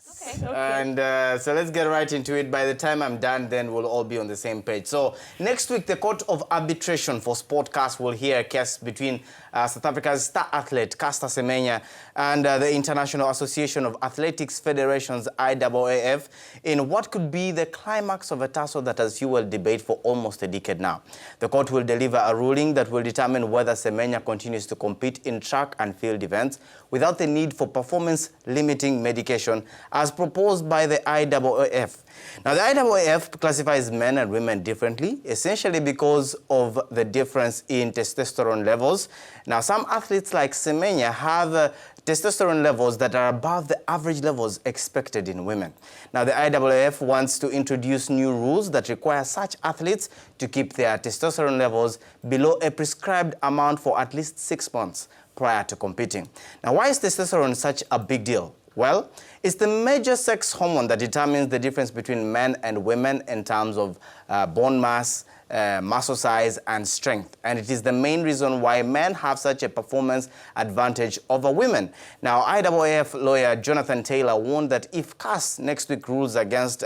Okay. And so let's get right into it. By the time I'm done, then we'll all be on the same page. So next week, the Court of Arbitration for Sportcast will hear a case between South Africa's star athlete, Caster Semenya, and the International Association of Athletics Federations, IAAF, in what could be the climax of a tussle that has fueled debate for almost a decade now. The court will deliver a ruling that will determine whether Semenya continues to compete in track and field events without the need for performance-limiting medication as proposed by the IAAF. Now, the IAAF classifies men and women differently, essentially because of the difference in testosterone levels. Now, some athletes like Semenya have testosterone levels that are above the average levels expected in women. Now, the IAAF wants to introduce new rules that require such athletes to keep their testosterone levels below a prescribed amount for at least 6 months prior to competing. Now, why is testosterone such a big deal? Well, it's the major sex hormone that determines the difference between men and women in terms of bone mass, muscle size, and strength. And it is the main reason why men have such a performance advantage over women. Now, IAAF lawyer Jonathan Taylor warned that if CAS next week rules against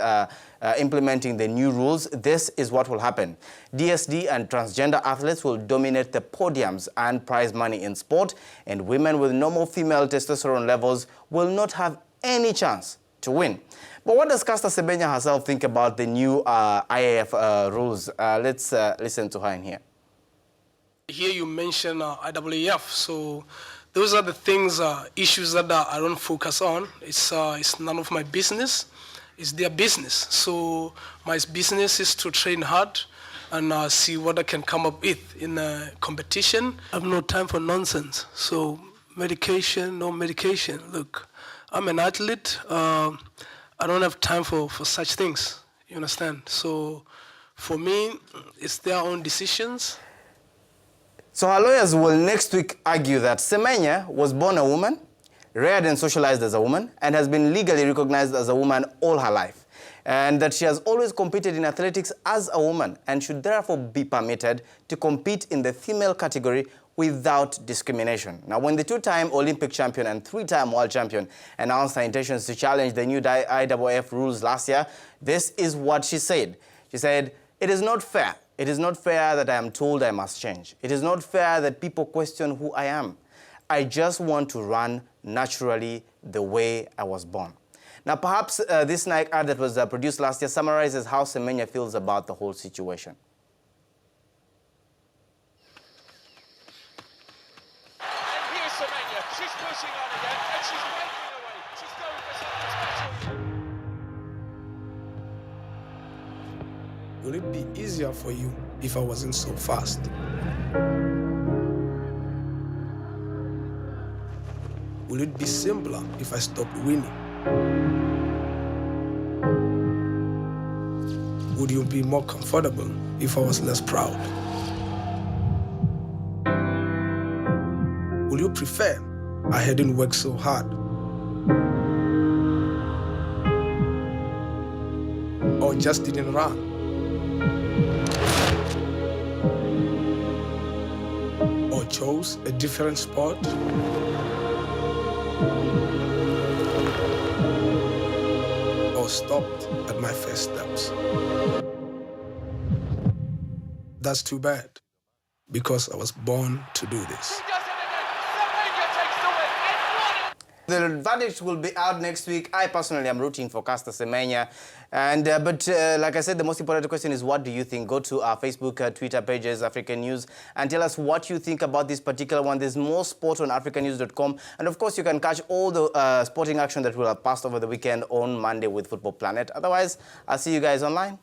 implementing the new rules, this is what will happen. DSD and transgender athletes will dominate the podiums and prize money in sport, and women with normal female testosterone levels will not have any chance to win. But what does Caster Semenya herself think about the new IAAF rules? Let's listen to her in here. Here you mention IAAF, so those are the things, issues that I don't focus on. It's none of my business. It's their business. So my business is to train hard and see what I can come up with in a competition. I have no time for nonsense. So medication, no medication. Look, I'm an athlete. I don't have time for such things, you understand? So for me, it's their own decisions. So our lawyers will next week argue that Semenya was born a woman, reared and socialized as a woman, and has been legally recognized as a woman all her life. And that she has always competed in athletics as a woman and should therefore be permitted to compete in the female category without discrimination. Now, when the two-time Olympic champion and three-time world champion announced her intentions to challenge the new IAAF rules last year, this is what she said. She said, "It is not fair. It is not fair that I am told I must change. It is not fair that people question who I am. I just want to run naturally the way I was born." Now, perhaps this Nike ad that was produced last year summarizes how Semenya feels about the whole situation. She's pushing on again, and she's breaking away. She's going for something special. Would it be easier for you if I wasn't so fast? Will it be simpler if I stopped winning? Would you be more comfortable if I was less proud? Will you prefer I hadn't worked so hard? Or just didn't run? Or chose a different sport? Or stopped at my first steps? That's too bad, because I was born to do this. The verdict will be out next week. I personally am rooting for Caster Semenya. And, but like I said, the most important question is, what do you think? Go to our Facebook, Twitter pages, Africanews, and tell us what you think about this particular one. There's more sport on Africanews.com. And, of course, you can catch all the sporting action that will have passed over the weekend on Monday with Football Planet. Otherwise, I'll see you guys online.